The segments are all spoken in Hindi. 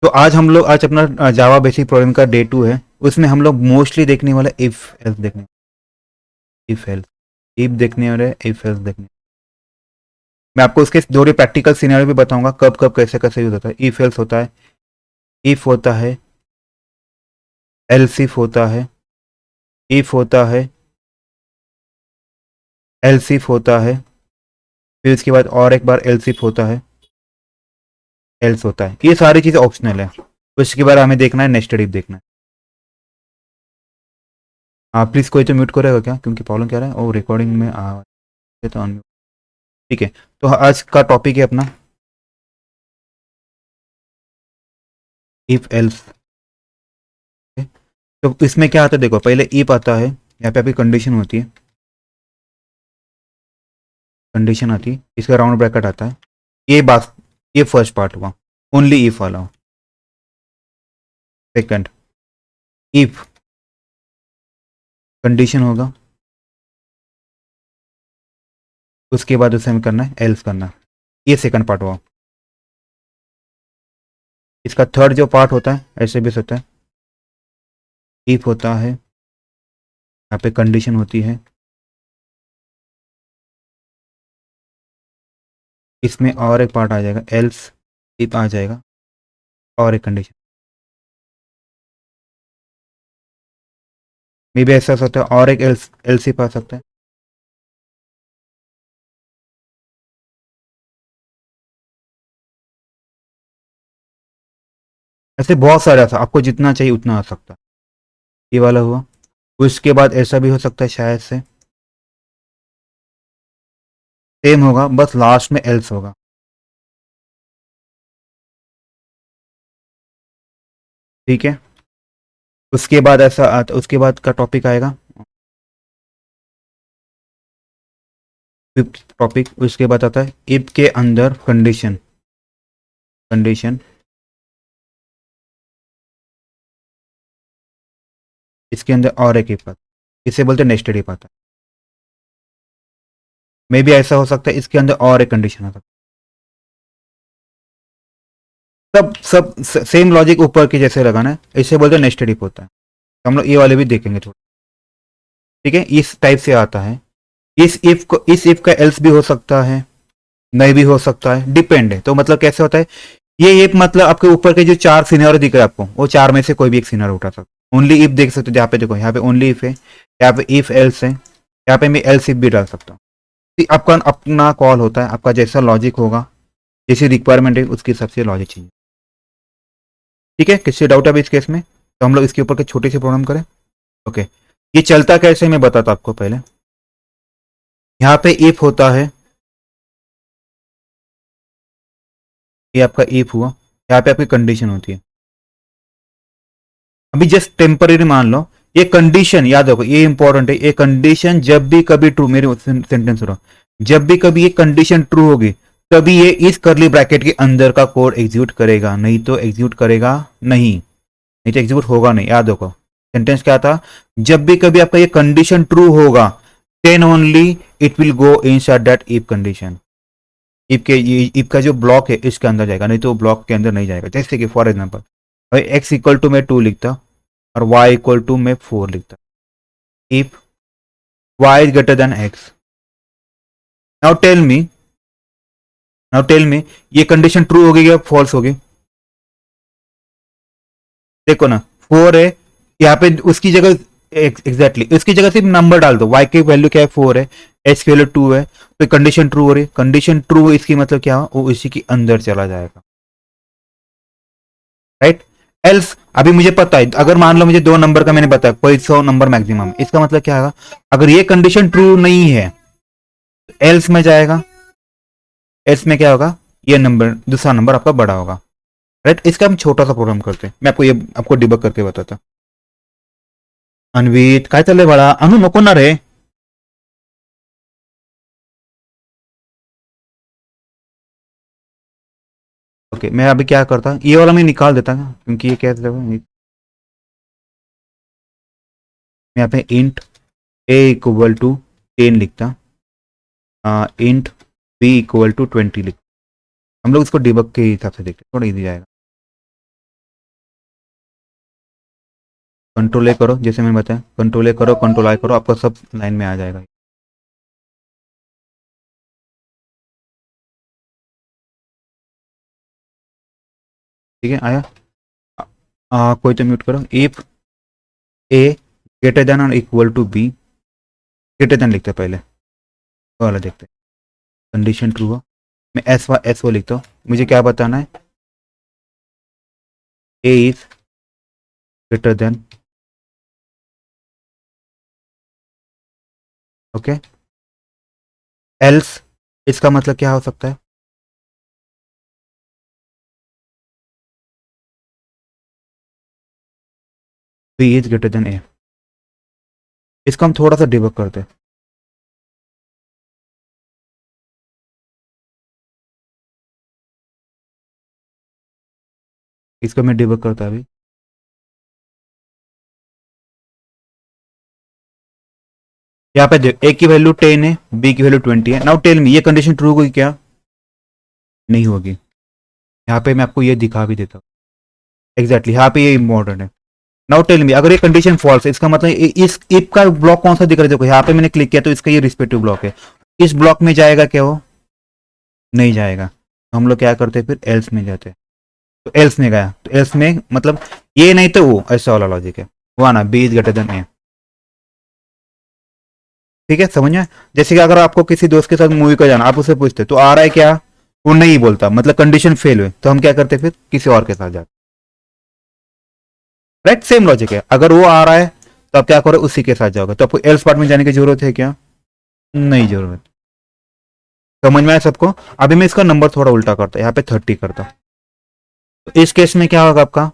तो आज अपना जावा बेसिक प्रोग्राम का डे 2 है। उसमें हम लोग मोस्टली देखने वाले इफ एल्स देखने, इफ एल्स, इफ देखने वाले, इफ एल्स देखने। मैं आपको उसके थोड़ी प्रैक्टिकल सिनेरियो भी बताऊंगा, कब कब कैसे कैसे यूज होता है। इफ एल्स होता है, इफ होता है, एल्स इफ होता है, इफ होता है, एल्स इफ होता है, फिर उसके बाद और एक बार एल्स इफ होता है, एल्स होता है। ये सारी चीजें ऑप्शनल है। उसके बाद हमें देखना है नेस्टेड इफ देखना है। आप प्लीज कोई तो म्यूट करेगा क्या, क्योंकि प्रॉब्लम क्या रहा है, और रिकॉर्डिंग में तो अनम्यूट। ठीक है, तो आज का टॉपिक है अपना इफ एल्स। तो इसमें क्या आता है, देखो पहले इफ आता है, यहाँ पे आपकी कंडीशन होती है, कंडीशन आती है, इसका राउंड ब्रैकेट आता है। ये बात, ये फर्स्ट पार्ट हुआ, ओनली इफ वाला। सेकंड, इफ कंडीशन होगा, उसके बाद उसे हमें करना है एल्स करना है। ये सेकंड पार्ट हुआ। इसका थर्ड जो पार्ट होता है ऐसे भी होता है, इफ होता है, यहाँ पे कंडीशन होती है, इसमें और एक पार्ट आ जाएगा एल्स इफ आ जाएगा, और एक कंडीशन। मे भी ऐसा होता है, और एक एल्स एल्स इफ आ सकता है। ऐसे बहुत सारे आता, आपको जितना चाहिए उतना आ सकता है। ये वाला हुआ। उसके बाद ऐसा भी हो सकता है शायद से, सेम होगा, बस लास्ट में एल्स होगा। ठीक है, उसके बाद ऐसा उसके बाद का टॉपिक आएगा फिफ्थ टॉपिक। उसके बाद आता है इफ के अंदर कंडीशन, कंडीशन, इसके अंदर और एक इफ आता है, इसे बोलते हैं नेस्टेड इफ आता है। मे भी ऐसा हो सकता है इसके अंदर और एक कंडीशन आ सकता है। सब सेम लॉजिक ऊपर के जैसे लगाना है, इसे बोलते हैं नेस्टेड इफ होता है। तो हम लोग ये वाले भी देखेंगे थोड़ा। ठीक है, इस टाइप से आता है। इस इफ का एल्स भी हो सकता है, नहीं भी हो सकता है, डिपेंड है। तो मतलब कैसे होता है, ये इफ मतलब आपके ऊपर के जो चार सिनेरियो दिख रहे हैं आपको, वो चार में से कोई भी एक सिनेरियो उठा सकते। ओनली इफ देख सकते हो, जहाँ पे देखो यहाँ पे ओनली इफ है, यहाँ पे इफ एल्स है, यहाँ पे मैं एल्स इफ भी डाल सकता हूँ। आपका अपना कॉल होता है, आपका जैसा लॉजिक होगा, जैसी रिक्वायरमेंट है उसके हिसाब से लॉजिक चाहिए। ठीक है, किसी डाउट है अभी इस केस में, तो हम लोग इसके ऊपर के छोटे से प्रोग्राम करें। ओके, ये चलता कैसे मैं बताता आपको पहले। यहाँ पे इफ होता है, ये आपका इफ हुआ, यहाँ पे आपकी कंडीशन होती है। अभी जस्ट टेम्पररी मान लो, ये कंडीशन याद रखो, ये इंपॉर्टेंट है। ये कंडीशन जब भी कभी ट्रू, मेरे सेंटेंस सुनो, जब भी कभी ये कंडीशन ट्रू होगी तभी ये इस करली ब्रैकेट के अंदर का कोड एग्जीक्यूट करेगा, नहीं तो एग्जीक्यूट करेगा नहीं, नहीं तो एग्जीक्यूट होगा नहीं। याद रखो, सेंटेंस क्या था, जब भी कभी आपका ये कंडीशन ट्रू होगा then only it will go inside that if condition. If के इफ का जो ब्लॉक है इसके अंदर जाएगा, नहीं तो ब्लॉक के अंदर नहीं जाएगा। जैसे कि फॉर एग्जाम्पल भाई एक्स इक्वल टू में 2 लिखता और y इक्वल टू में 4 लिखता, if y is greater than x। Now tell me, now tell me, ये कंडीशन ट्रू होगी या फॉल्स होगी? देखो ना, 4 है यहाँ पे, उसकी जगह एग्जैक्टली उसकी जगह सिर्फ नंबर डाल दो। y की वैल्यू क्या है, 4 है, h की वैल्यू 2 है, तो कंडीशन ट्रू हो रही है। कंडीशन ट्रू, इसकी मतलब क्या, वो इसी के अंदर चला जाएगा, राइट। एल्स, अभी मुझे पता है, अगर मान लो मुझे 2 नंबर का मैंने बताया, कोई 100 नंबर मैक्सिमम, इसका मतलब क्या होगा, अगर ये कंडीशन ट्रू नहीं है एल्स में जाएगा, एल्स में क्या होगा, ये नंबर, दूसरा नंबर आपका बड़ा होगा, राइट। इसका हम छोटा सा प्रोग्राम करते हैं, मैं आपको ये आपको डिबग करके बताता। अन्वित काय चाललंय बाळा, अनु नको ना रे। ओके, मैं अभी क्या करता, ये वाला मैं निकाल देता क्योंकि ये क्या है, मैं यहाँ पे इंट a इक्वल टू 10 लिखता, इंट b इक्वल टू 20 लिखता। हम लोग इसको डिबग के हिसाब से देखते, थोड़ा इजी जाएगा। कंट्रोल ए करो, जैसे मैंने बताया कंट्रोल ए करो, कंट्रोल आई करो, आपका सब लाइन में आ जाएगा। ठीक है, आया। कोई तो म्यूट करो। इफ ए ग्रेटर देन और equal to B, greater than लिखते हैं पहले, वो वाला देखते हैं। कंडीशन ट्रू हो, मैं एस वो लिखता हूँ। मुझे क्या बताना है, A is greater than, okay, else इसका मतलब क्या हो सकता है, B is greater than A. इसको हम थोड़ा सा डिबग करते हैं। इसको मैं डिबग करता अभी। यहाँ पे देख, ए की वैल्यू 10 है, बी की वैल्यू 20 है। नाउ टेल मी, ये कंडीशन ट्रू होगी क्या, नहीं होगी। यहाँ पे मैं आपको ये दिखा भी देता हूँ एग्जैक्टली, यहाँ पे ये इम्पोर्टेंट है। नाउ टेल मी, अगर ये कंडीशन फॉल्स है, इसका मतलब इस इफ का ब्लॉक कौन सा दिख रहा है, देखो यहाँ पे मैंने क्लिक किया तो इसका ये रिस्पेक्टिव ब्लॉक है। इस ब्लॉक में जाएगा क्या, वो नहीं जाएगा। तो हम लोग क्या करते हैं, फिर एल्स में जाते हैं। तो एल्स में गया, तो एल्स में मतलब ये नहीं तो वो, ऐसा वाला लॉजिक है। वो आना बी इज ग्रेटर देन ए। ठीक है, समझ में। जैसे कि अगर आपको किसी दोस्त के साथ मूवी का जाना, आप उसे पूछते तो आ रहा है क्या, वो नहीं बोलता, मतलब कंडीशन फेल हुई, तो हम क्या करते फिर किसी और के साथ जाते। राइट, सेम लॉजिक है। अगर वो आ रहा है तो आप क्या करो, उसी के साथ जाओगे। तो आपको एल्स पार्ट में जाने की जरूरत है क्या, नहीं जरूरत। समझ में आया सबको। अभी मैं इसका नंबर थोड़ा उल्टा करता, यहाँ पे 30 करता। तो इस केस में क्या होगा आपका,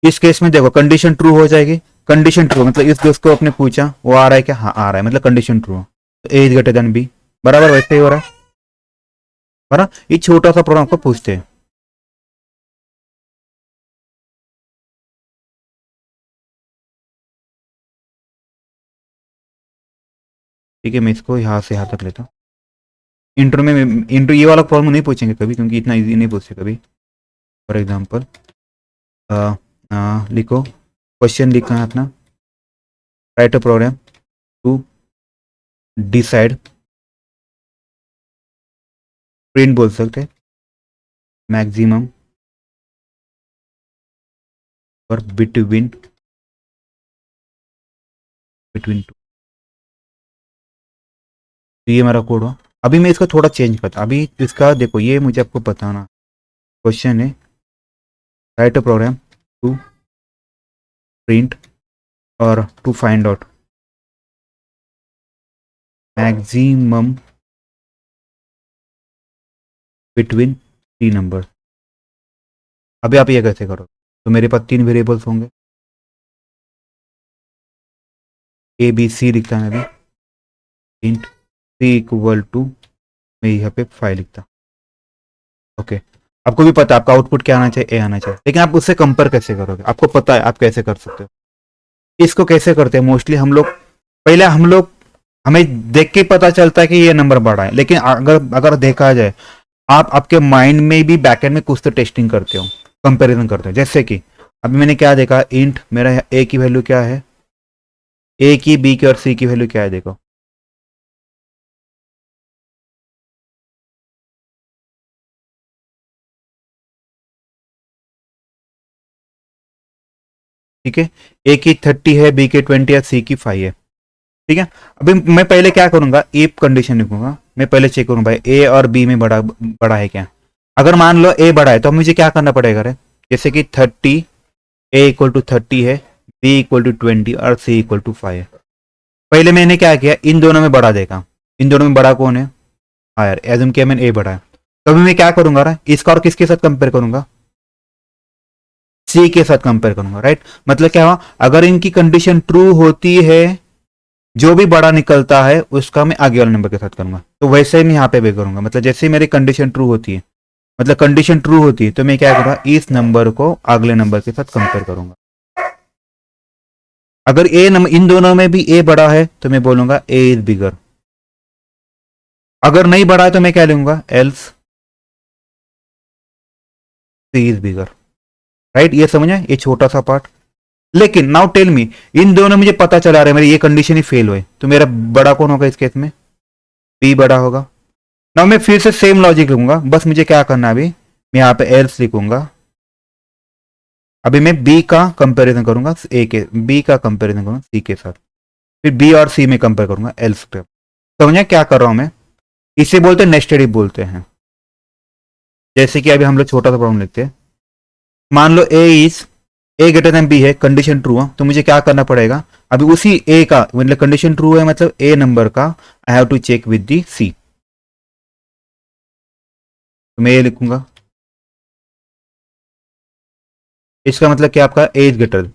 इस केस में देखो कंडीशन ट्रू हो जाएगी। कंडीशन ट्रू मतलब इस दोस्त को आपने पूछा वो आ रहा है क्या, हाँ आ रहा है, मतलब कंडीशन ट्रू। तो ए इज ग्रेटर देन बी, बराबर वैसे ही हो रहा है। बराबर, ये छोटा सा प्रॉब्लम आपको पूछते हैं। ठीक है, मैं इसको यहाँ से यहाँ तक लेता हूँ। इंटर में इंटर ये वाला प्रॉब्लम नहीं पूछेंगे कभी, क्योंकि इतना इजी नहीं पूछते कभी। फॉर एग्जाम्पल लिखो, क्वेश्चन लिखना है अपना, write a program to decide, print बोल सकते, मैक्सिमम और बिटवीन बिटवीन टू। तो ये हमारा कोड हुआ। अभी मैं इसका थोड़ा चेंज करता, अभी इसका देखो, ये मुझे आपको बताना। क्वेश्चन है, write a program to print और to find out maximum between 3 number. अभी आप ये कैसे करो, तो मेरे पास 3 वेरिएबल्स होंगे, ए बी सी लिखता है अभी। इंट सी इक्वल टू, मैं यहाँ पे 5 लिखता। ओके, आपको भी पता है आपका आउटपुट क्या आना चाहिए, ए आना चाहिए, लेकिन आप उससे कंपेयर कैसे करोगे, आपको पता है आप कैसे कर सकते हो। इसको कैसे करते हैं मोस्टली हम लोग, पहले हम लोग, हमें देख के पता चलता है कि ये नंबर बड़ा है, लेकिन अगर अगर देखा जाए, आप आपके माइंड में भी बैकएंड में कुछ तो टेस्टिंग करते हो, कंपैरिजन करते हो। जैसे कि अभी मैंने क्या देखा, इंट मेरा ए की वैल्यू क्या है, ए की, बी की और सी की वैल्यू क्या है, देखो। ठीक है, ए की 30 है, बी की 20 है, सी की 5 है। ठीक है, अभी मैं पहले क्या करूंगा, इफ कंडीशन लिखूंगा। मैं पहले चेक करूंगा भाई ए और बी में बड़ा बड़ा है क्या। अगर मान लो ए बड़ा है तो मुझे क्या करना पड़ेगा रे, जैसे कि 30, ए इक्वल टू 30 है, बी इक्वल टू 20 और सी इक्वल टू 5 है। पहले मैंने क्या किया, इन दोनों में बड़ा देखा, इन दोनों में बड़ा कौन है, हाँ यार एजम किया मैंने ए बड़ा है। तो अभी मैं क्या करूंगा रा, इसका और किसके साथ कंपेयर करूंगा, सी के साथ कंपेयर करूंगा। राइट, मतलब क्या हुआ, अगर इनकी कंडीशन ट्रू होती है, जो भी बड़ा निकलता है उसका मैं आगे वाले नंबर के साथ करूंगा। तो वैसे ही मैं यहाँ पे भी करूंगा, मतलब जैसे ही मेरी कंडीशन ट्रू होती है, मतलब कंडीशन ट्रू होती है, तो मैं क्या करूंगा, इस नंबर को अगले नंबर के साथ कंपेयर करूंगा। अगर ए नंबर, इन दोनों में भी ए बड़ा है तो मैं बोलूंगा ए इज बिगर। अगर नहीं बड़ा है तो मैं क्या लूंगा, else C is bigger. Right, ये समझ आए, ये छोटा सा पार्ट। लेकिन नाउ टेल मी, इन दोनों मुझे पता चला रहा है मेरी ये कंडीशन ही फेल हुए, तो मेरा बड़ा कौन होगा इस केस में? बी बड़ा होगा। नाउ मैं फिर से सेम लॉजिक लूंगा, बस मुझे क्या करना है अभी, मैं यहाँ पे एल्स लिखूंगा। अभी मैं बी का कंपैरिजन करूंगा ए के, बी का कंपैरिजन करूंगा सी के साथ, फिर बी और सी में कंपेयर करूंगा एल्स पे। समझे क्या कर रहा हूं मैं? इसे बोलते हैं नेस्टेड इफ बोलते हैं। जैसे कि अभी हम लोग छोटा सा प्रॉब्लम लिखते हैं, मान लो ए ग्रेटर देन बी है, कंडीशन ट्रू है, तो मुझे क्या करना पड़ेगा, अभी उसी ए का मतलब कंडीशन ट्रू है मतलब ए नंबर का I have to check with the C. तो मैं ये लिखूंगा, इसका मतलब क्या, आपका ए इज ग्रेटर।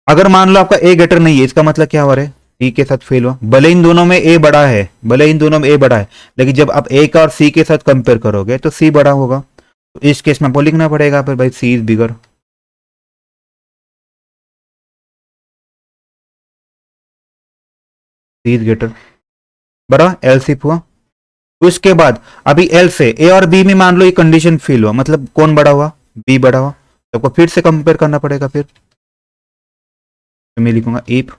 अगर मान लो आपका ए ग्रेटर नहीं है, इसका मतलब क्या हो रहा है, सी के साथ फेल हुआ। भले इन दोनों में ए बड़ा है, भले इन दोनों में ए बड़ा है, लेकिन जब आप ए का और सी के साथ कंपेयर करोगे तो सी बड़ा होगा। तो इस केस में आपको लिखना पड़ेगा फिर भाई C is bigger, C is greater, बड़ा एल सिप हुआ। उसके बाद अभी एल से ए और बी में मान लो ये कंडीशन फेल हुआ, मतलब कौन बड़ा हुआ, बी बड़ा हुआ, तो आपको फिर से कंपेयर करना पड़ेगा। फिर तो मैं लिखूंगा इफ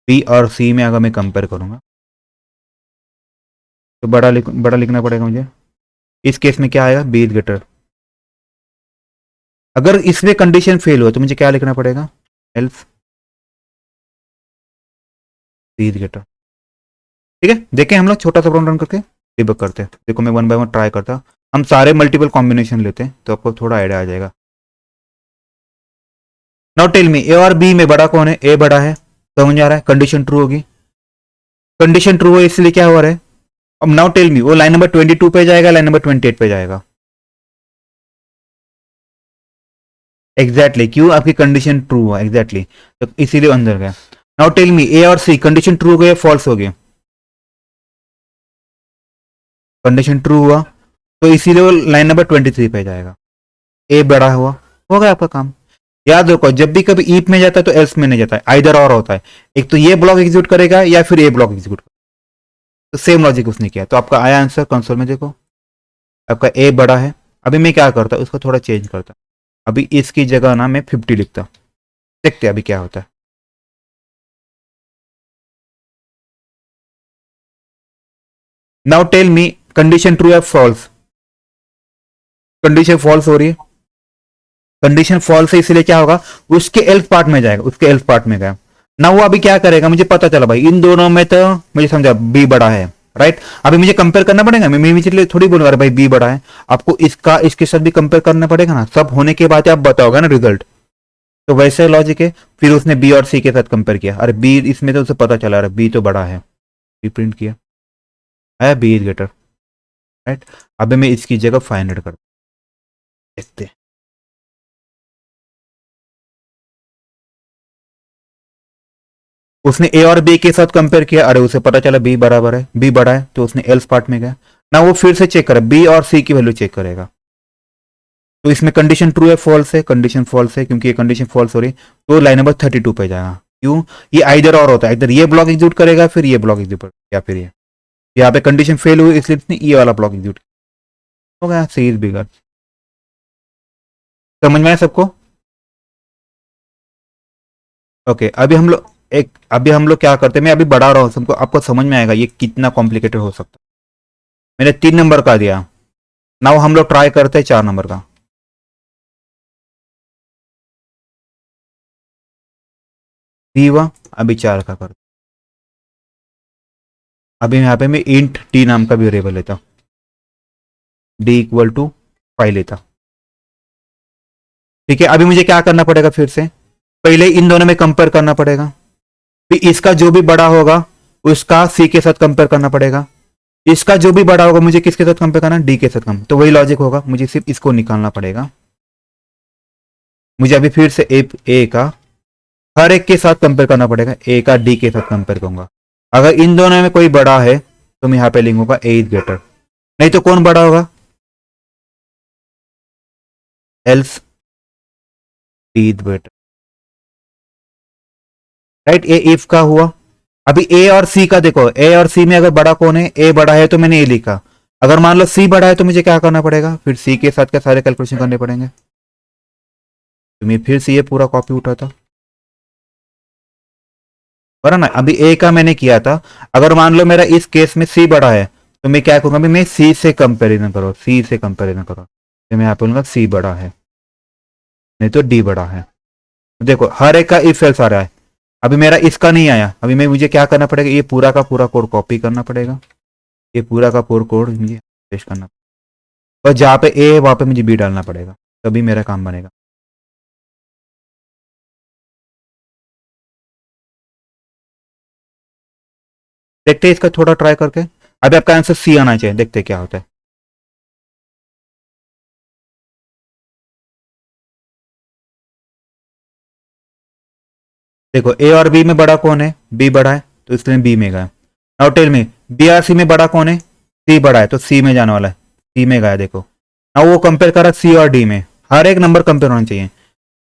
बी और सी में अगर मैं कंपेयर करूंगा तो बड़ा लिखना पड़ेगा मुझे। इस केस में क्या आएगा, बी इज ग्रेटर। अगर इसमें कंडीशन फेल हुआ तो मुझे क्या लिखना पड़ेगा, एल्स बी इज ग्रेटर। ठीक है, देखें हम लोग छोटा सा प्रॉब्लम रन करके डिबग करते हैं। देखो मैं वन बाय वन ट्राई करता, हम सारे मल्टीपल कॉम्बिनेशन लेते हैं तो आपको थोड़ा आइडिया आ जाएगा। नाउ टेल मी, ए और बी में बड़ा कौन है, ए बड़ा है, समझ आ रहा है, कंडीशन ट्रू होगी। कंडीशन ट्रू है इसलिए क्या हो रहा है, अब नाउ टेल मी वो लाइन नंबर 22 पे जाएगा, लाइन नंबर 28 पे जाएगा। एग्जैक्टली क्यों, आपकी कंडीशन ट्रू हुआ एग्जैक्टली, तो इसीलिए अंदर गया। नाउ टेल मी, ए और सी कंडीशन ट्रू हो गया फॉल्स हो गया, कंडीशन ट्रू हुआ तो इसीलिए वो लाइन नंबर 23 पे जाएगा। ए बड़ा हुआ, हो गया आपका काम। याद रखो जब भी कभी ईप में जाता है तो एल्स में नहीं जाता है, आइदर और होता है, एक तो ये ब्लॉक एग्जीक्यूट करेगा या फिर ए ब्लॉक एग्जीक्यूट करेगा। तो सेम लॉजिक उसने किया, तो आपका आया आंसर कंसोल में देखो, आपका ए बड़ा है। अभी मैं क्या करता, उसको थोड़ा चेंज करता, अभी इसकी जगह ना मैं 50 लिखता, देखते अभी क्या होता है। Now tell me, condition true या फॉल्स, कंडीशन फॉल्स हो रही है, कंडीशन फॉल्स है इसलिए क्या होगा, उसके एल्स पार्ट में जाएगा, उसके एल्स पार्ट में गया ना, वो अभी क्या करेगा, मुझे पता चला भाई इन दोनों में तो मुझे समझा बी बड़ा है, राइट। अभी मुझे कंपेयर करना पड़ेगा, मैं मुझे थोड़ी बोलूंगा भाई बी बड़ा है, आपको इसका इसके साथ भी कंपेयर करना पड़ेगा ना, सब होने के बाद आप बताओगे ना रिजल्ट। तो वैसे लॉजिक है, फिर उसने बी और सी के साथ कंपेयर किया, अरे बी इसमें तो उसे पता चला रहा बी तो बड़ा है, बी प्रिंट किया है, बी इज ग्रेटर, राइट। अभी मैं इसकी जगह 500 कर देखते हैं। उसने ए और बी के साथ कंपेयर किया, अरे उसे पता चला बी बराबर है, बी बड़ा है, तो उसने एल्स पार्ट में गया ना, वो फिर से चेक करे बी और सी की वैल्यू चेक करेगा। तो इसमें कंडीशन ट्रू है फॉल्स है, कंडीशन फॉल्स है, क्योंकि ये कंडीशन फॉल्स हो रही, तो लाइन नंबर 32 पे जाएगा। क्यों, ये आइदर और होता है, इधर ये ब्लॉक एग्जीक्यूट करेगा फिर ये ब्लॉक एग्जीक्यूट या फिर ये, यहाँ पे कंडीशन फेल हुई इसलिए इसने ये वाला ब्लॉक एग्जीक्यूट हो गया, सी इज बिगर। समझ में आया सबको? ओके, अभी हम लोग क्या करते हैं, मैं अभी बढ़ा रहा हूँ सबको, आपको समझ में आएगा ये कितना कॉम्प्लिकेटेड हो सकता है। मैंने 3 नंबर का दिया, नाउ हम लोग ट्राई करते हैं 4 नंबर का। हुआ, अभी 4 का कर, अभी यहाँ पे मैं इंट टी नाम का भी वेरिएबल लेता, डी इक्वल टू 5 लेता। ठीक है, अभी मुझे क्या करना पड़ेगा, फिर से पहले इन दोनों में कंपेयर करना पड़ेगा, फिर इसका जो भी बड़ा होगा उसका सी के साथ कंपेयर करना पड़ेगा, इसका जो भी बड़ा होगा मुझे किसके साथ कंपेयर करना, डी के साथ कंपेयर, तो वही लॉजिक होगा, मुझे सिर्फ इसको निकालना पड़ेगा। मुझे अभी फिर से ए का हर एक के साथ कंपेयर करना पड़ेगा, ए का डी के साथ कंपेयर करूंगा। अगर इन दोनों में कोई बड़ा है तो मैं यहां पे लिखूंगा ए इज ग्रेटर, नहीं तो कौन बड़ा होगा, else D is greater, right. A if का हुआ। अभी ए और सी का देखो, ए और सी में अगर बड़ा कौन है, ए बड़ा है तो मैंने ए लिखा, अगर मान लो सी बड़ा है तो मुझे क्या करना पड़ेगा, फिर सी के साथ क्या सारे कैलकुलेशन करने पड़ेंगे। तो मैं फिर से ये पूरा कॉपी उठाता, बरा ना। अभी ए का मैंने किया था, अगर मान लो मेरा इस केस में सी बड़ा है तो मैं क्या करूंगा, अभी मैं सी से कंपेरिजन करो, सी से कंपेरिजन करो, तो मैं यहाँ पे बोलूंगा सी बड़ा है, नहीं तो डी बड़ा है। देखो हर एक का इफ एल्स आ रहा है, अभी मेरा इसका नहीं आया, अभी मैं मुझे क्या करना पड़ेगा, ये पूरा का पूरा कोड कॉपी करना पड़ेगा, ये पूरा का पूरा कोड मुझे पेस्ट करना, और जहाँ पे ए है वहां पे मुझे बी डालना पड़ेगा, तभी मेरा काम बनेगा। देखते हैं इसका थोड़ा ट्राई करके, अभी आपका आंसर सी आना चाहिए, देखते हैं क्या होता है। देखो ए और बी में बड़ा कौन है, बी बड़ा है, तो इसलिए बी में गया। नाउ टेल मी, बी और सी में बड़ा कौन है, सी बड़ा है, तो सी में जाने वाला है, सी में गया। देखो नाउ वो कंपेयर कर रहा है सी और डी में, हर एक नंबर कंपेयर होना चाहिए।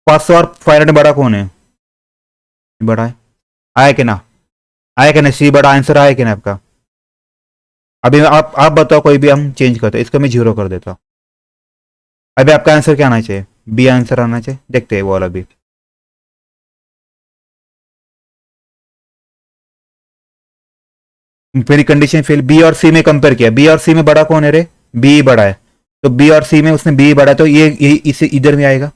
500 और 500 में बड़ा कौन है, बड़ा है, आया कि ना, आया कि नहीं, सी बड़ा आंसर आया कि ना आपका। अभी आप बताओ, कोई भी हम चेंज करते, इसको मैं जीरो कर देता हूँ। अभी आपका आंसर क्या आना चाहिए, बी आंसर आना चाहिए, देखते हैं वो वाला भी। मेरी कंडीशन फेल, बी और सी में कंपेयर किया, बी और सी में बड़ा कौन है रे, बी बड़ा है, तो बी और सी में उसने बी बड़ा है, तो ये इसे इधर में आएगा।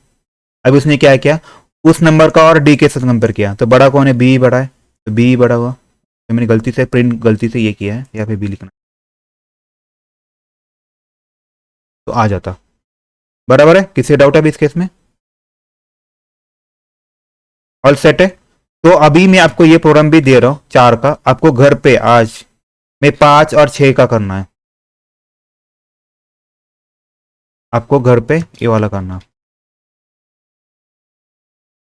अभी उसने क्या किया, उस नंबर का और डी के साथ कंपेयर किया, तो बड़ा कौन है, बी बड़ा है, तो बी बड़ा हुआ। तो मैंने गलती से प्रिंट गलती से ये किया है, या फिर बी लिखना, तो आ जाता। बराबर है, किसी डाउट है अभी इस केस में, ऑल सेट है। तो अभी मैं आपको ये प्रोग्राम भी दे रहा हूँ 4 का, आपको घर पे आज में 5 और 6 का करना है, आपको घर पे ये वाला करना है।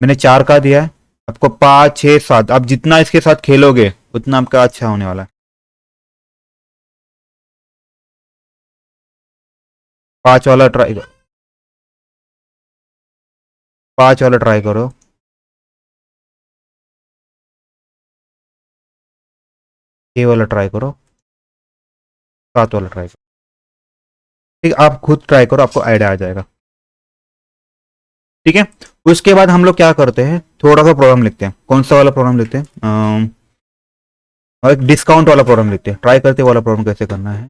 मैंने 4 का दिया है, आपको 5 6 7, आप जितना इसके साथ खेलोगे उतना आपका अच्छा होने वाला है। 5 वाला ट्राई करो, 5 वाला ट्राई करो, 6 वाला ट्राई करो, 7 वाला ट्राई करो। ठीक, आप खुद ट्राई करो, आपको आइडिया आ जाएगा। ठीक है, उसके बाद हम लोग क्या करते हैं, थोड़ा सा प्रोग्राम लिखते हैं, कौन सा वाला प्रोग्राम लिखते हैं, और एक डिस्काउंट वाला प्रोग्राम लिखते हैं, ट्राई करते हैं वाला प्रोग्राम कैसे करना है।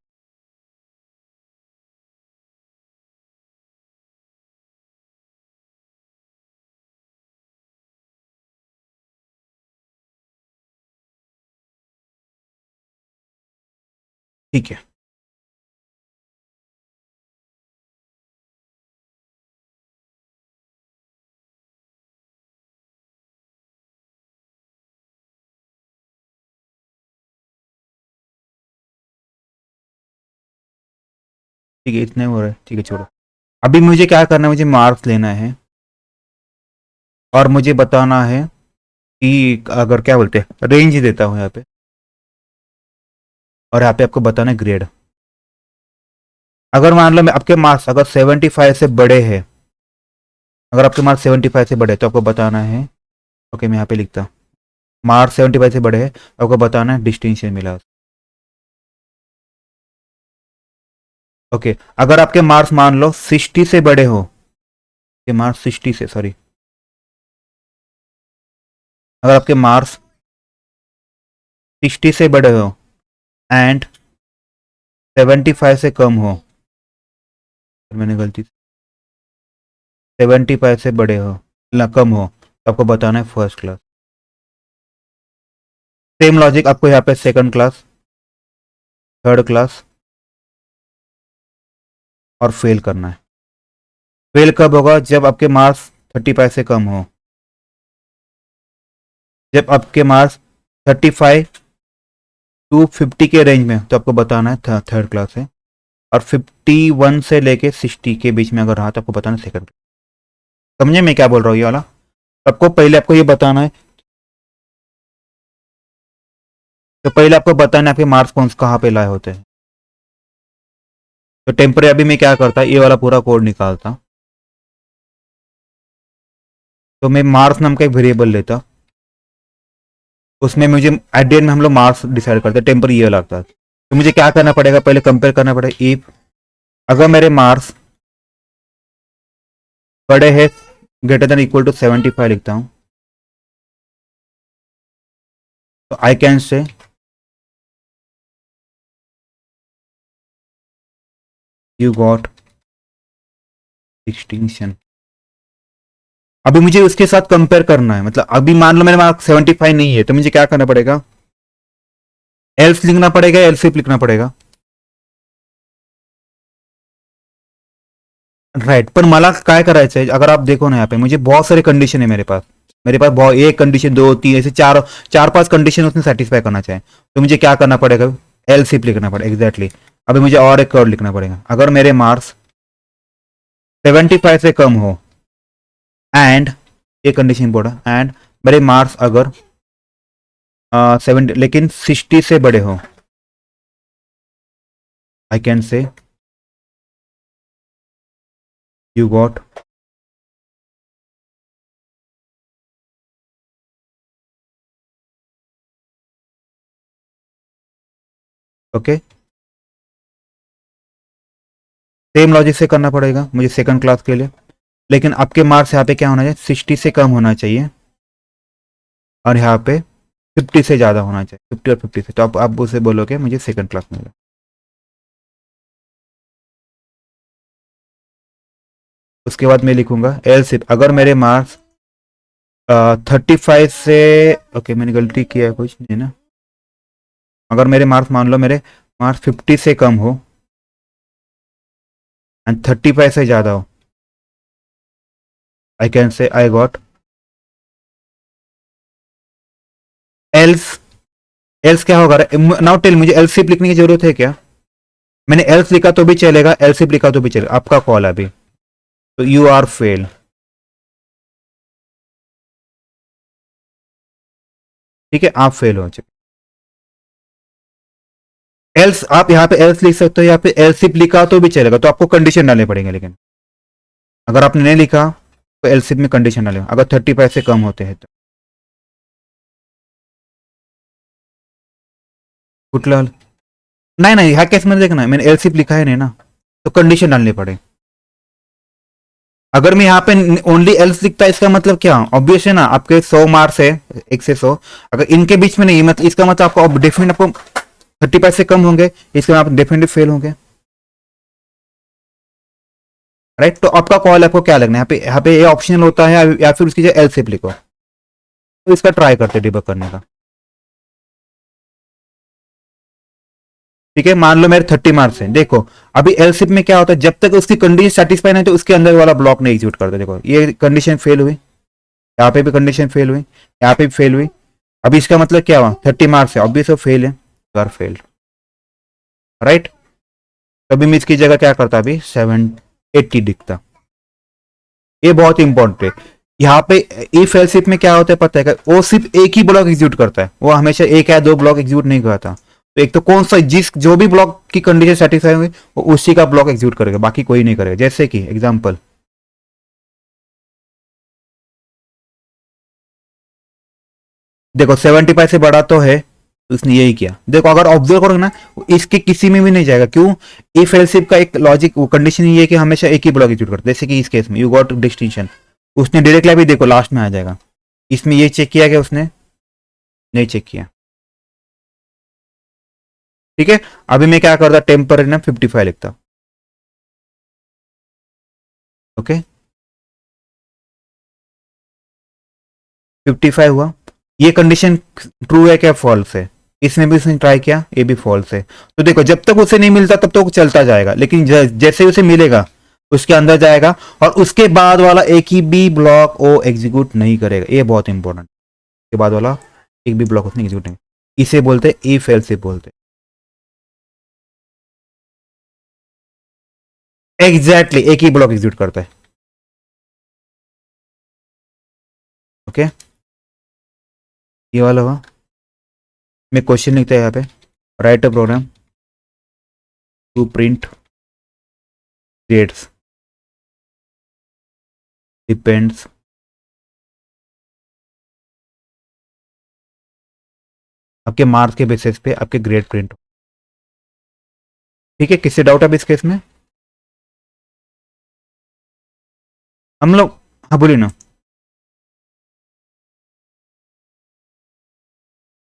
ठीक है, ठीक है, इतने हो रहे हैं, ठीक है छोड़ो। अभी मुझे क्या करना है, मुझे मार्क्स लेना है, और मुझे बताना है कि अगर क्या बोलते हैं रेंज देता हूँ यहाँ पे, और यहाँ पे आपको बताना है ग्रेड। अगर मान लो मैं आपके मार्क्स अगर 75 से बड़े हैं, अगर आपके मार्क्स 75 से बड़े हैं, तो आपको बताना है, ओके मैं यहाँ पे लिखता हूँ, मार्क्स 75 से बड़े हैं, आपको बताना है डिस्टिंक्शन मिला। ओके, अगर आपके मार्क्स मान लो 60 से बड़े हो, के मार्क्स 60 से, सॉरी, अगर आपके मार्क्स 60 से बड़े हो एंड 75 से कम हो, मैंने गलती, 75 से बड़े हो ना कम हो, तो आपको बताना है फर्स्ट क्लास। सेम लॉजिक आपको यहाँ पे सेकंड क्लास, थर्ड क्लास, और फेल करना है। फेल कब होगा, जब आपके मार्क्स 35 से कम हो, जब आपके मार्क्स 35 टू 50 के रेंज में, तो आपको बताना है थर्ड क्लास है, और 51 से लेके 60 के बीच में अगर रहा तो आपको बताना है सेकंड क्लास। समझे मैं क्या बोल रहा हूँ ये वाला, आपको पहले आपको ये बताना है, तो पहले आपको बताना है आपके मार्क्स कौन कहाँ पे लाए होते हैं। तो टेम्परे अभी मैं क्या करता, ये वाला पूरा कोड निकालता, तो मैं मार्क्स नाम का एक वेरिएबल लेता, उसमें मुझे एट द एंड में हम लोग मार्क्स डिसाइड करते, टेम्पर ये लगता है। तो मुझे क्या करना पड़ेगा, पहले कंपेयर करना पड़ेगा। इफ अगर मेरे मार्क्स बड़े हैं ग्रेटर देन इक्वल टू 75 लिखता हूं, तो आई कैन से यू गॉट डिस्टिंक्शन। अभी मुझे उसके साथ कंपेयर करना है, मतलब अभी मान लो मेरे मार्क्स 75 नहीं है, तो मुझे क्या करना पड़ेगा, एल्स लिखना पड़ेगा, एल्सिफ लिखना पड़ेगा। राइट, पण मला काय करायचं आहे, अगर आप देखो ना यहाँ पे मुझे बहुत सारे कंडीशन है मेरे पास बहुत, एक कंडीशन, दो, तीन, ऐसे चार चार पांच कंडीशन उसने सेटिस्फाई करना चाहिए। तो मुझे क्या करना पड़ेगा, एल सिप लिखना पड़ेगा। एग्जैक्टली अभी मुझे और एक और लिखना पड़ेगा, अगर मेरे मार्क्स 75 से कम हो एंड, ये कंडीशन बोला, एंड मेरे मार्क्स अगर 70 लेकिन 60 से बड़े हो, आई कैन से you got okay. Same logic से करना पड़ेगा मुझे सेकंड क्लास के लिए, लेकिन आपके मार्क्स यहाँ पे क्या होना चाहिए, 60 से कम होना चाहिए, और यहाँ पे 50 से ज़्यादा होना चाहिए, 50 और 50 से। तो आप उसे बोलोगे मुझे सेकंड क्लास मिलेगा। उसके बाद मैं लिखूंगा एल सिप अगर मेरे मार्क्स 35 से, ओके मैंने गलती किया है कुछ नहीं ना, अगर मेरे मार्क्स मान लो मेरे मार्क्स 50 से कम हो एंड 35 से ज़्यादा हो, आई कैन से आई गॉट एल्स। एल्स क्या होगा, नाउ टेल मुझे एल सिप लिखने की जरूरत है क्या, मैंने एल्स लिखा तो भी चलेगा, एल सिप लिखा तो भी चलेगा, आपका कॉल है अभी। तो यू आर फेल, ठीक है, आप फेल हो चुके। एल्स आप यहाँ पे एल्स लिख सकते हो, यहाँ पे एल सिप लिखा तो भी चलेगा, तो आपको कंडीशन डालने पड़ेंगे, लेकिन अगर आपने नहीं लिखा तो एल सिप में कंडीशन डालेगा, अगर 35 से कम होते हैं तो। कुठला, नहीं नहीं ह्या केस मध्ये देखना मैंने एल सिप लिखा है नहीं ना, तो कंडीशन डालनी पड़े। अगर मैं यहाँ पे ओनली एल्स लिखता इसका मतलब क्या, ऑब्वियस है ना, आपके 100 मार्क्स है, 1 से 100, अगर इनके बीच में नहीं, मतलब इसका मतलब आपको डेफिनेट आपको 35 से कम होंगे, इसके आप डेफिनेटली फेल होंगे। राइट, तो आपका कॉल, आपको क्या लगना है, यहाँ पे ये ऑप्शनल होता है या फिर उसकी जगह एल सिप लिखो। तो इसका ट्राई करते डिबग करने का। ठीक है, मान लो मेरे 30 मार्क्स हैं, देखो अभी एलसिप में क्या होता है, जब तक उसकी कंडीशन सेटिस्फाई नहीं तो उसके अंदर वाला ब्लॉक नहीं एग्जीक्यूट करते। देखो ये कंडीशन फेल हुई, यहाँ पे भी कंडीशन फेल हुई, यहाँ पे भी फेल हुई। अभी इसका मतलब क्या हुआ, 30 मार्क्स है, ऑब्वियस फेल है, आर फेल्ड। राइट, तभी मैं इसकी जगह क्या करता, अभी 780 दिखता। ये बहुत इंपॉर्टेंट है। यहाँ पे इफ एलसिप में क्या होता है पता है, वो सिर्फ एक ही ब्लॉक एग्जीक्यूट करता है, वो हमेशा एक या दो ब्लॉक एग्जीक्यूट नहीं करता। तो एक तो कौन सा, जिस जो भी ब्लॉक की कंडीशन सेटिस्फाई होगी वो उसी का ब्लॉक एग्जीक्यूट करेगा, बाकी कोई नहीं करेगा। जैसे कि एग्जांपल, देखो 75 से बड़ा तो है, तो उसने यही किया। देखो अगर ऑब्जर्व करोगे ना, इसके किसी में भी नहीं जाएगा, क्यों, इफ एलसिप का एक लॉजिक, वो कंडीशन ये है कि हमेशा एक ही ब्लॉक एग्जीक्यूट करता है। जैसे कि इस केस में यू गॉट डिस्टिंक्शन, उसने डायरेक्टली अभी देखो लास्ट में आ जाएगा। इसमें ये चेक किया गया, उसने नहीं चेक किया। ठीक है, अभी मैं क्या करता, टेम्पररी ना 55 लिखता। ओके, 55 हुआ, ये कंडीशन ट्रू है क्या फॉल्स है, इसमें भी उसने ट्राई किया, ये भी फॉल्स है। तो देखो जब तक उसे नहीं मिलता तब तक तो चलता जाएगा, लेकिन जैसे उसे मिलेगा उसके अंदर जाएगा, और उसके बाद वाला एक ही भी ब्लॉक वो एग्जीक्यूट नहीं करेगा। ये बहुत इंपॉर्टेंट, के बाद वाला एक भी ब्लॉक उसने एग्जीक्यूट नहीं, इसे बोलते इफ एल्स बोलते। एग्जैक्टली एक ही ब्लॉक एग्जीक्यूट करता है। ओके, ये वाला हुआ। मैं क्वेश्चन लिखता है यहाँ पे, write a program to print grades depends आपके मार्क्स के बेसिस पे आपके ग्रेड प्रिंट। ठीक है, किससे डाउट है इस केस में? हम लोग, हाँ बोलिए ना.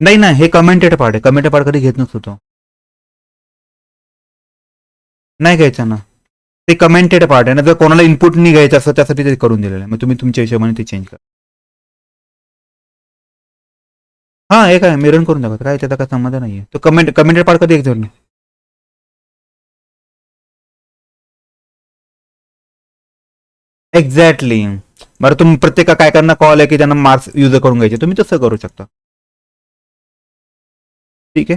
नाही ना, हे कमेंटेड पार्ट आहे, कमेंटेड पार्ट कधी घेत नसतो तो, नाही घ्यायचा ना. ते कमेंटेड पार्ट आहे ना, जर कोणाला इनपुट नाही घ्यायचं असं त्यासाठी ते करून दिलेलं आहे, मग तुम्ही तुमच्या हिशोबाने ते चेंज करा. हा एक आहे, मी रन करून दाखवतो, काय त्याचा काय संबंध नाहीये. तो कमेंटेड पार्ट कधी एक्झिक्यूट नाही. एक्झॅक्टली. बरं, तुम्ही प्रत्येक काय करणार, कॉल आहे की त्यांना मार्क्स यूज करून घ्यायचे, तुम्ही तसं करू शकता. ठीक है.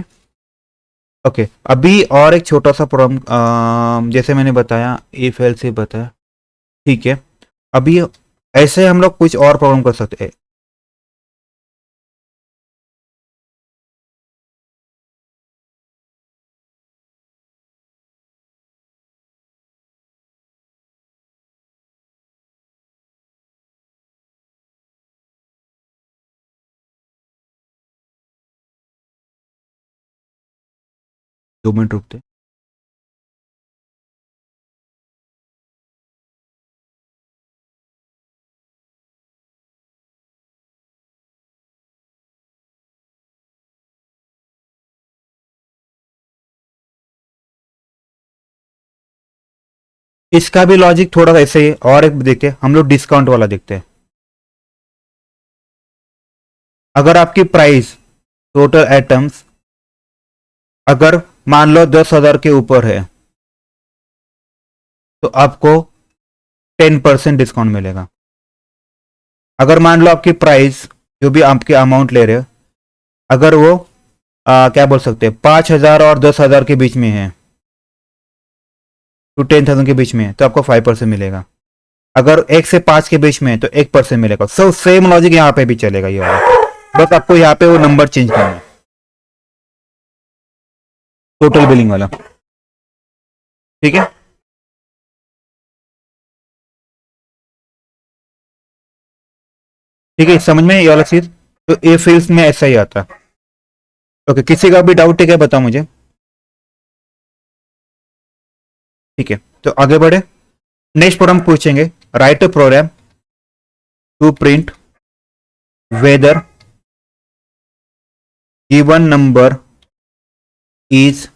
ओके, अभी और एक छोटा सा प्रॉब्लम, जैसे मैंने बताया इफ एल से बताया. ठीक है, अभी ऐसे हम लोग कुछ और प्रॉब्लम कर सकते हैं. 2 मिनट रुकते. इसका भी लॉजिक थोड़ा ऐसे ही, और एक देखते हैं हम लोग, डिस्काउंट वाला देखते हैं. अगर आपकी प्राइस टोटल आइटम्स अगर मान लो 10,000 के ऊपर है तो आपको 10% डिस्काउंट मिलेगा. अगर मान लो आपकी प्राइस, जो भी आपके अमाउंट ले रहे हो, अगर वो क्या बोल सकते हैं 5,000 और 10,000 के बीच में है, टू 10,000 के बीच में है, तो आपको 5% मिलेगा. अगर 1 से 5 के बीच में है तो 1% मिलेगा. सो सेम लॉजिक यहाँ पे भी चलेगा ये वाला, बस आपको यहाँ पे वो नंबर चेंज करना है, टोटल बिलिंग वाला. ठीक है. ठीक है, समझ में ये वाला चीज. तो ए फील्ड्स में ऐसा ही आता है. ओके, किसी का भी डाउट है क्या, बताओ मुझे. ठीक है, तो आगे बढ़े. नेक्स्ट प्रॉब्लम पूछेंगे, write a program to print whether given number is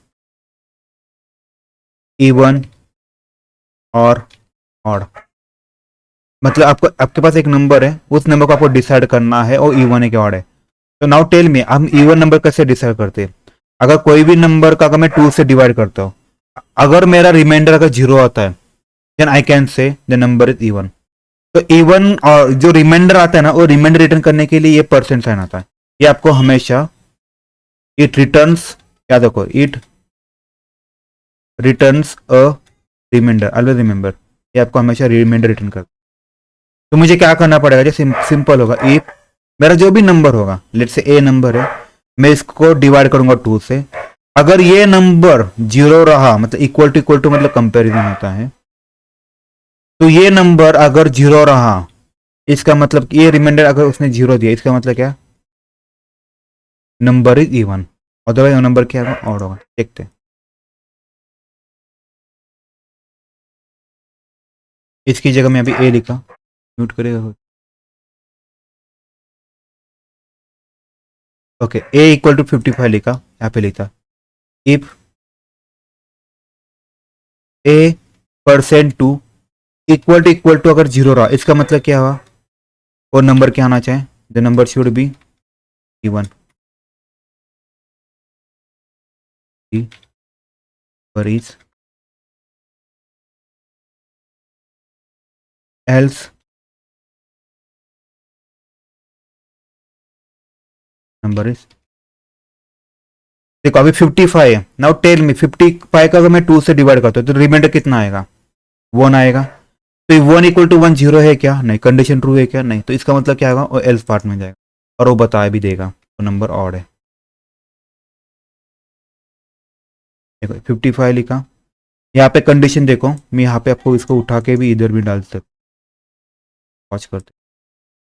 even और ऑड. मतलब आपको, आपके पास एक नंबर है, उस नंबर को आपको डिसाइड करना है और इवन है कि ऑड है. तो नाउ टेल मी, हम इवन नंबर कैसे डिसाइड करते हैं. अगर कोई भी नंबर का अगर मैं 2 से डिवाइड करता हूं, अगर मेरा रिमाइंडर अगर 0 आता है, then I can say the number is even. तो इवन और जो रिमाइंडर आता है ना, वो रिमाइंडर रिटर्न करने के लिए ये परसेंट साइन आता है. ये आपको हमेशा, इट रिटर्न्स, याद रखो, it returns a reminder, always remember, ये आपको हमेशा रिमाइंडर रिटर्न करता है. तो मुझे क्या करना पड़ेगा, जैसे सिंपल होगा, इफ मेरा जो भी नंबर होगा, लेट से ए नंबर है, मैं इसको डिवाइड करूंगा 2 से. अगर ये नंबर 0 रहा, मतलब इक्वल टू मतलब कंपैरिजन होता है, तो ये नंबर अगर 0 रहा, इसका मतलब ये रिमाइंडर अगर उसने 0 दिया, इसका मतलब क्या, number is even. Otherwise number क्या होगा, ऑड होगा. देखते हैं. इसकी जगह मैं अभी ए लिखा, म्यूट करेगा. ओके, ए इक्वल टू 55 लिखा, यहाँ पे लिखा if A percent two equal to अगर 0 रहा, इसका मतलब क्या हुआ, वो नंबर क्या आना चाहिए, the number should be even. Is else number is, देखो अभी 55 है. नाउ टेल मी 55 का अगर मैं 2 से डिवाइड करता हूँ तो रिमाइंडर कितना आएगा, 1 आएगा. तो 1 इक्वल टू 1 0 है क्या, नहीं. कंडीशन ट्रू है क्या, नहीं. तो इसका मतलब क्या होगा, वो एल्स पार्ट में जाएगा और वो बता भी देगा वो नंबर ऑड है. देखो 55 लिखा, यहाँ पे कंडीशन देखो, मैं यहाँ पे आपको इसको उठा के भी इधर भी डाल सकता. वॉच करते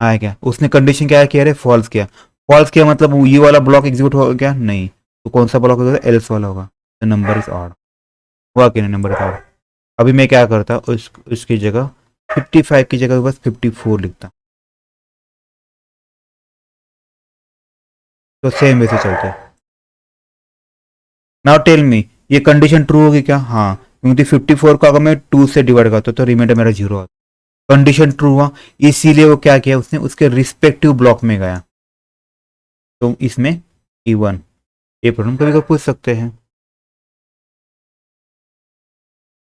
आया क्या, उसने कंडीशन क्या किया, फॉल्स किया. फॉल्स किया मतलब ये वाला ब्लॉक एग्जीक्यूट हो गया, नहीं. तो कौन सा ब्लॉक होगा, एल्स वाला होगा. The number is odd. हुआ कि नहीं नंबर बताओ। अभी मैं क्या करता, उसकी जगह 55 की जगह बस 54 लिखता, तो सेम वैसे चलते। नाउ टेल मी, ये कंडीशन ट्रू होगी क्या? हाँ, क्योंकि 54 को अगर मैं 2 से डिवाइड करता तो रिमाइंडर मेरा 0 आता। कंडीशन ट्रू हुआ, इसीलिए वो क्या किया उसने, उसके रिस्पेक्टिव ब्लॉक में गया। तो इसमें E1, ये प्रॉब्लम कभी कभी पूछ सकते हैं।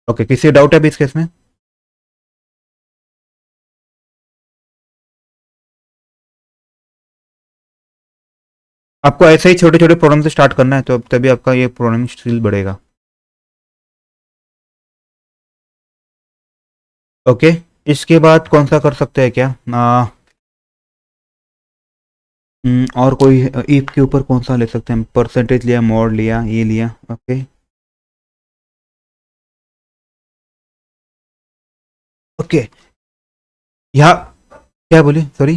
ओके, किसी डाउट है अभी इस केस में? आपको ऐसे ही छोटे छोटे प्रॉब्लम से स्टार्ट करना है, तो तभी आपका ये प्रॉब्लम स्किल बढ़ेगा। ओके, इसके बाद कौन सा कर सकते हैं क्या? और कोई इफ के ऊपर कौन सा ले सकते हैं? परसेंटेज लिया, मॉड लिया, ये लिया। ओके ओके, यहाँ क्या बोले, सॉरी।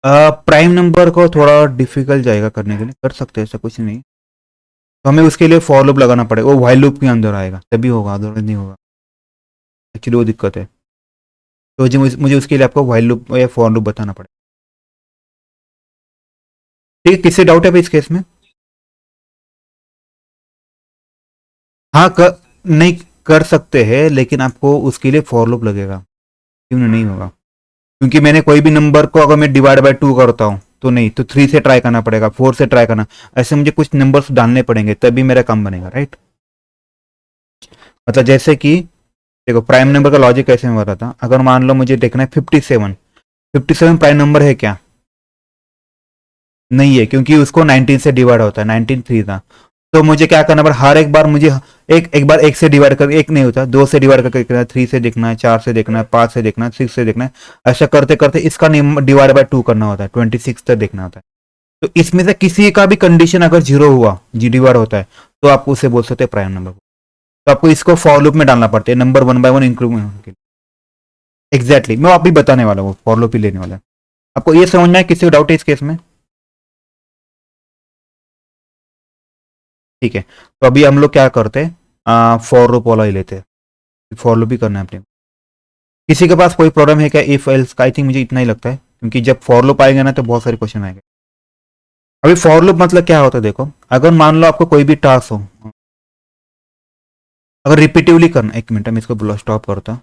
प्राइम नंबर को थोड़ा डिफिकल्ट जाएगा करने के लिए, कर सकते हैं ऐसा कुछ नहीं। तो हमें उसके लिए फॉर लूप लगाना पड़ेगा, वो व्हाइल लूप के अंदर आएगा तभी होगा, अदरवाइज नहीं होगा। एक्चुअली वो दिक्कत है। तो मुझे उसके लिए आपको व्हाइल लूप या फॉर लूप बताना पड़ेगा। ठीक है, किससे डाउट है भाई इस केस में? हाँ नहीं, कर सकते हैं, लेकिन आपको उसके लिए फॉर लूप लगेगा। क्यों नहीं होगा? क्योंकि मैंने कोई भी नंबर को अगर मैं डिवाइड बाय 2 करता हूँ तो नहीं, तो 3 से ट्राई करना पड़ेगा, 4 से ट्राई करना, ऐसे मुझे कुछ नंबर्स डालने पड़ेंगे तभी मेरा काम बनेगा, राइट? मतलब जैसे कि देखो, प्राइम नंबर का लॉजिक कैसे मैं बताता, अगर मान लो मुझे देखना है 57, 57 प्राइम नंबर है क्या? नहीं है, क्योंकि उसको 19 से डिवाइड होता है, 19 3 था। तो मुझे क्या करना पड़ा, हर एक बार मुझे एक बार एक से डिवाइड कर, एक नहीं होता, 2 से डिवाइड करके देखना है, 3 से देखना है, 4 से देखना है, 5 से देखना है, 6 से देखना है। ऐसा करते करते इसका डिवाइड बाय 2 करना होता है, 26 तक देखना होता है। तो इसमें से किसी का भी कंडीशन अगर जीरो हुआ, जी डिवाइड होता है, तो आप उसे बोल सकते हैं प्राइम नंबर। तो आपको इसको फॉर लूप में डालना पड़ता है, नंबर 1 बाय 1 इंक्रीमेंट के लिए। एग्जैक्टली, मैं आप भी बताने वाला हूँ, फॉर लूप ही लेने वाला है। आपको ये समझ में है? किसी को डाउट है इस केस में? ठीक है, तो अभी हम लोग क्या करते हैं, फॉर लूप वाला ही लेते हैं। फॉर लूप ही करना है अपने। किसी के पास कोई प्रॉब्लम है क्या इफ एल्स का? आई थिंक मुझे इतना ही लगता है, क्योंकि जब फॉर लूप आएगा ना तो बहुत सारे क्वेश्चन आएंगे। अभी फॉर लूप मतलब क्या होता है देखो, अगर मान लो आपको कोई भी टास्क हो, अगर रिपीटिवली करना, एक मिनट में इसको स्टॉप करता हूं।